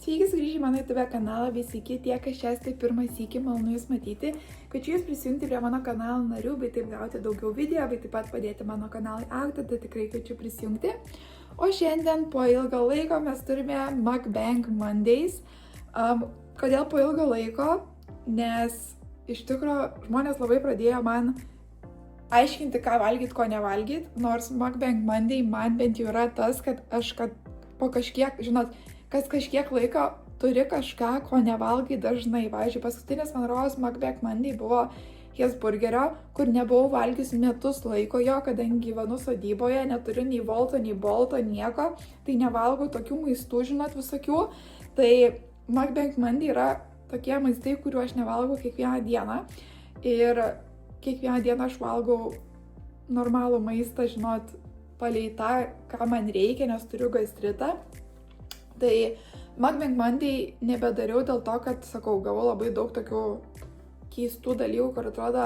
Sveiki sugrįžę į mano YouTube kanalą, visi tie, kas čia esate pirmą sykį, malonu jūs matyti. Kviečiu jūs prisijungti prie mano kanalo narių, bei taip gauti daugiau video, bei taip pat padėti mano kanalui augti, tai tikrai kviečiu prisijungti. O šiandien po ilgo laiko mes turime Mukbang Mondays. Kodėl po ilgo laiko? Nes iš tikrųjų žmonės labai pradėjo man aiškinti, ką valgyti, ko nevalgyti, nors Mukbang Monday man bent jau yra tas, kad aš po kažkiek, žinot, kas kažkiek laiko turi kažką, ko nevalgai dažnai. Pavyzdžiui, paskutinis man rodos Mukbang Monday buvo Hesburgerio, kur nebuvau valgius metus laiko jo, kadangi gyvenu sodyboje, neturiu nei Wolto, nei Bolto, nieko, tai nevalgau tokių maistų, žinot, visokių. Tai Mukbang Monday yra tokie maistai, kuriuo aš nevalgau kiekvieną dieną. Ir kiekvieną dieną aš valgau normalų maistą, žinot, palei tą, ką man reikia, nes turiu gastritą. Tai Mukbang Monday nebedariau dėl to, kad, sakau, gavau labai daug tokių keistų dalykų, kur atrodo,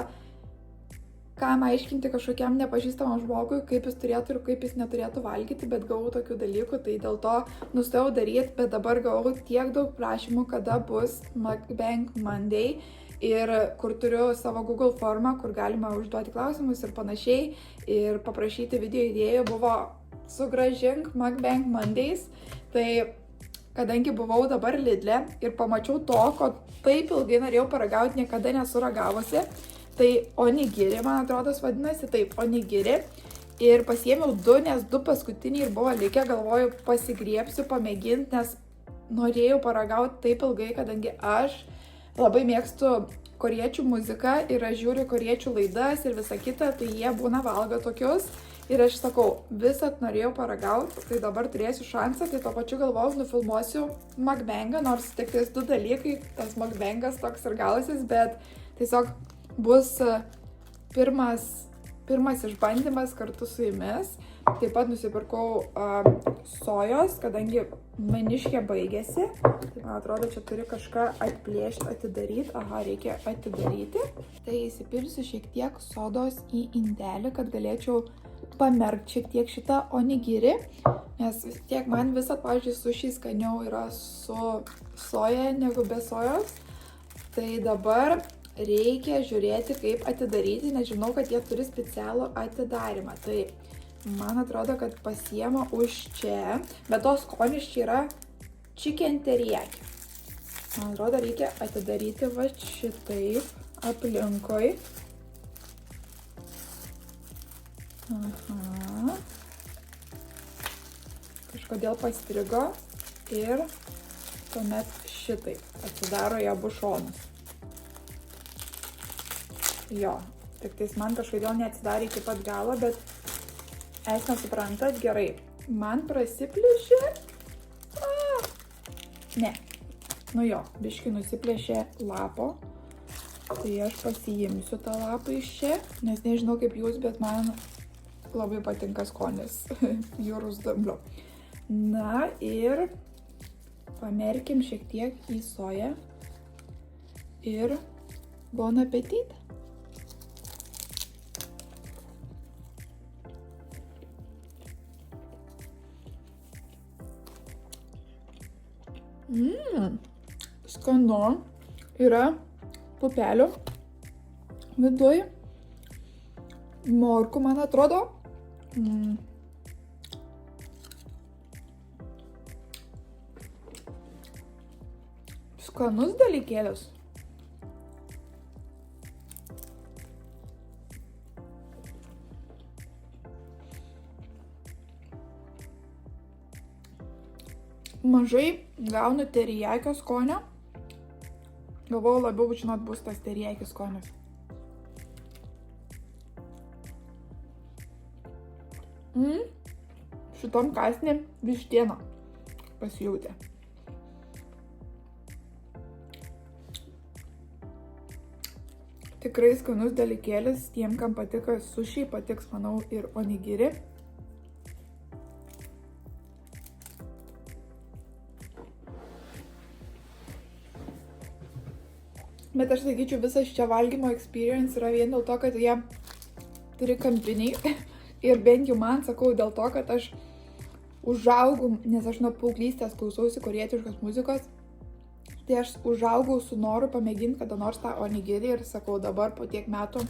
kam aiškinti kažkokiam nepažįstamam žmogui, kaip jis turėtų ir kaip jis neturėtų valgyti, bet gavau tokių dalykų, tai dėl to nustojau daryti, bet dabar gavau tiek daug prašymų, kada bus Mukbang Monday ir kur turiu savo Google formą, kur galima užduoti klausimus ir panašiai, ir paprašyti video idėjų buvo sugrąžink Mukbang Mondays. Tai kadangi buvau dabar Lidle ir pamačiau to, ko taip ilgai norėjau paragauti, niekada nesu ragavusi, tai onigiri, man atrodo, vadinasi, taip, onigiri. Ir pasiėmiau 2, nes 2 paskutiniai ir buvo likę, galvoju, pasigriepsiu, pamėginti, nes norėjau paragauti taip ilgai, kadangi aš labai mėgstu koriečių muziką ir aš žiūriu koriečių laidas ir visą kitą, tai jie būna valgo tokius. Ir aš sakau, visat norėjau paragauti, tai dabar turėsiu šansą, tai to pačiu galvojau, nufilmuosiu mukbangą, nors tik tais 2 dalykai, tas mukbangas toks ir gausis, bet tiesiog bus pirmas išbandymas kartu su jumis. Taip pat nusipirkau sojos, kadangi maniškė baigėsi. Tai man atrodo, čia turi kažką atplėšti, atidaryti. Aha, reikia atidaryti. Tai įsipilsiu šiek tiek sodos į indelį, kad galėčiau pamerkti šiek tiek šitą onigiri, nes vis tiek man visat, pavyzdžiui, sushi skaniau yra su soja negu be sojos. Tai dabar reikia žiūrėti, kaip atidaryti, nes žinau, kad jie turi specialų atidarimą. Tai man atrodo, kad pasiema už čia, bet tos skonis čia yra chicken teriyaki. Man atrodo, reikia atidaryti va šitaip aplinkui. Aha. Kažkodėl pastrigo ir tuomet šitaip atsidaro į abu šonus. Jo, tik tais man kažkodėl neatsidarė iki pat galo, bet esmę suprantat, gerai. Man prasiplėšė. Ne. Nu jo, biškį nusiplėšė lapo. Tai aš pasiimsiu tą lapą iš čia, nes nežinau kaip jūs, bet man labai patinka skonis jūros dumblio. Na ir pamerkim šiek tiek į soją ir bon appetit. Skanu, yra pupelių viduj, morkų, man atrodo. Skanus dalykėlis. Mažai gaunu terijakio skonio. Galvojau labiau, žinot, bus tas terijakis skonis. Šitom kąsnį vištiena pasijautė. Tikrai skanus dalykėlis, tiem, kam patiko sushi, patiks, manau, ir onigiri. Bet aš sakyčiau, visas čia valgymo experience yra vien dėl to, kad jie turi kampiniai. Ir bent jau man, sakau, dėl to, kad aš užaugau, nes aš nuo paauglystės klausausi korėjietiškos muzikos, tai aš užaugau su noru pamėginti kada nors tą onigiri ir sakau, dabar po tiek metų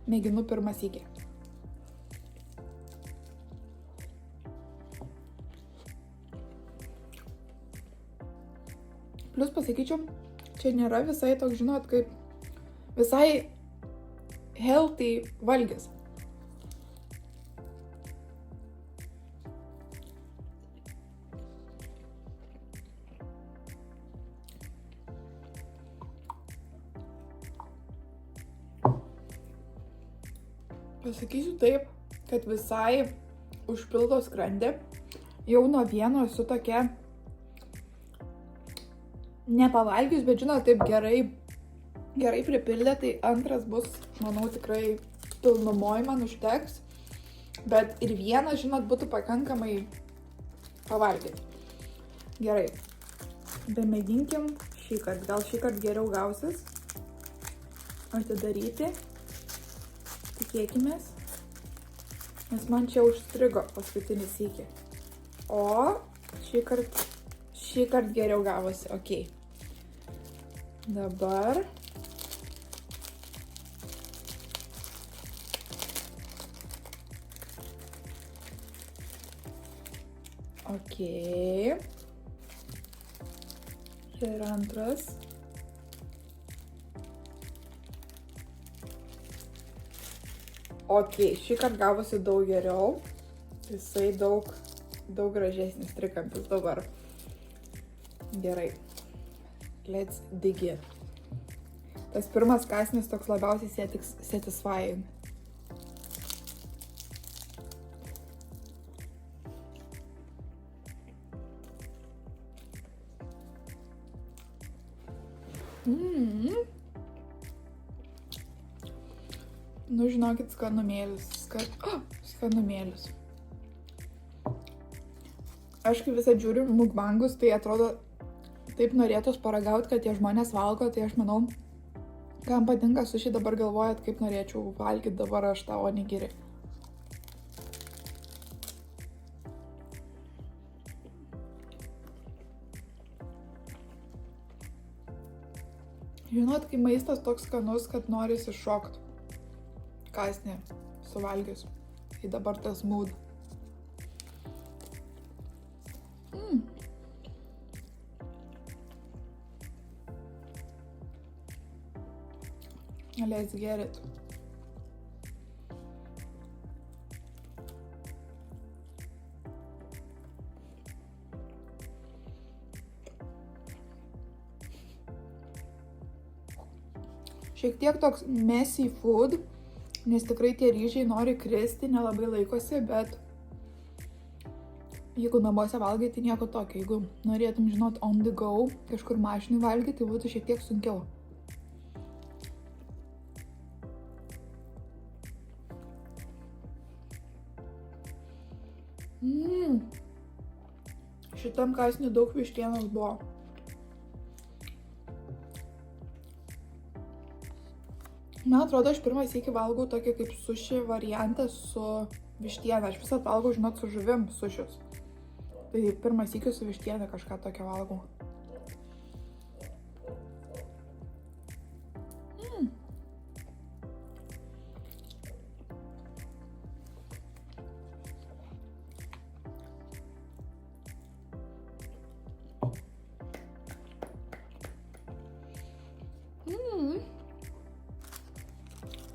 mėginu pirmą sykį. Plius pasakyčiau, čia nėra visai toks, žinot, kaip visai healthy valgis. Pasakysiu taip, kad visai užpildo skrandį. Jau nuo vieno esu tokia nepavalgius, bet žinot, taip gerai pripildė, tai antras bus, manau, tikrai pilnumoj man užteks. Bet ir vienas, žinot, būtų pakankamai pavalgyti. Gerai. Bemėginkim šįkart. Gal šįkart geriau gausis atidaryti. Tikėkimės. Nes man čia užstrigo paskutinį sykį. O šįkart geriau gavosi. Ok. Dabar. Ok. Ir antras. Ok, šįkart gavosi daug geriau. Jisai daug gražesnis trikampis dabar. Gerai. Let's dig in. Tas pirmas kąsnis toks labiausiai satisfying. Nu, žinokit, skanumėlis. Skanumėlis. Aš kai visą žiūriu mukbangus, tai atrodo taip norėtos paragauti, kad tie žmonės valgo, tai aš manau, kam patinka sushi, dabar galvojat, kaip norėčiau valgyti dabar aš tą onigiri. Žinot, kai maistas toks skanus, kad norisi šokt. Kąsnį suvalgius. Tai dabar tas mood. Let's get it. Šiek tiek toks messy food, nes tikrai tie ryžiai nori kristi, nelabai laikosi, bet jeigu namuose valgai, tai nieko tokio. Jeigu norėtum, žinot, on the go, kažkur mašinai valgai, tai būtų šiek tiek sunkiau. Šitam kąsniui daug vištienos buvo. Man atrodo, aš pirmą sykį valgau tokį kaip sushi variantą su vištiena. Aš visą valgau, žinot, su žuvim sušius. Tai pirmą sykį su vištiena kažką tokio valgau.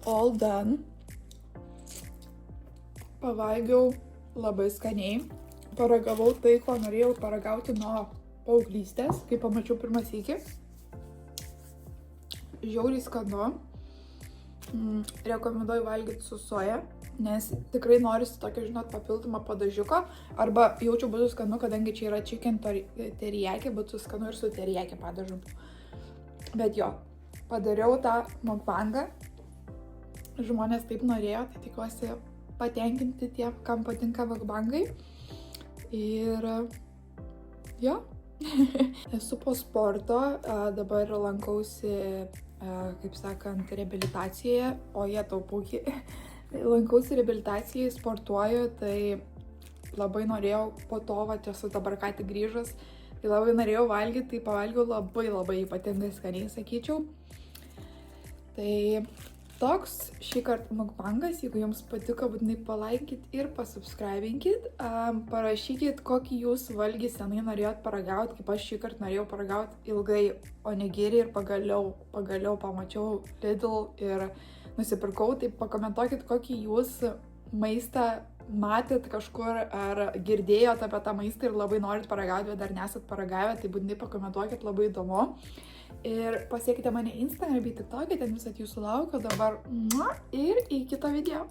All done. Pavalgiau labai skaniai. Paragavau tai, ko norėjau paragauti nuo paauglystės, kai pamačiau pirmą sykį. Žiauriai skanu. Rekomenduoju valgyti su soja, nes tikrai norisi tokio, žinot, papildomą padažiuko. Arba jaučiu būtų skanu, kadangi čia yra chicken teriyaki, būtų skanu ir su teriyaki padažu. Bet jo, padariau tą mukbangą. Žmonės taip norėjo, tai tikiuosi patenkinti tie, kam patinka mukbangai. Ir jo, esu po sporto, dabar lankausi, kaip sakant, reabilitacijoje, o jie taupauki. Lankausi reabilitacijai, sportuoju, tai labai norėjau po to, va, esu dabar ką tik grįžus, tai labai norėjau valgyti, tai pavalgiau labai ypatingai skaniai, sakyčiau. Tai toks šį kartą mukbangas, jeigu jums patiko, būtinai palaikit ir pasubscribinkit, parašykit, kokį jūs valgį senai norėjot paragauti, kaip aš šį kartą norėjau paragauti ilgai onigiri ir pagaliau pamačiau Lidl ir nusipirkau, tai pakomentuokit, kokį jūs maistą matėt kažkur ar girdėjot apie tą maistą ir labai norit paragauti, bet dar nesat paragavę, tai būtinai pakomentuokit, labai įdomu. Ir pasiekite mane Instagram bei TikTok'e, ten visat jūsų laukiu dabar ir į kitą video.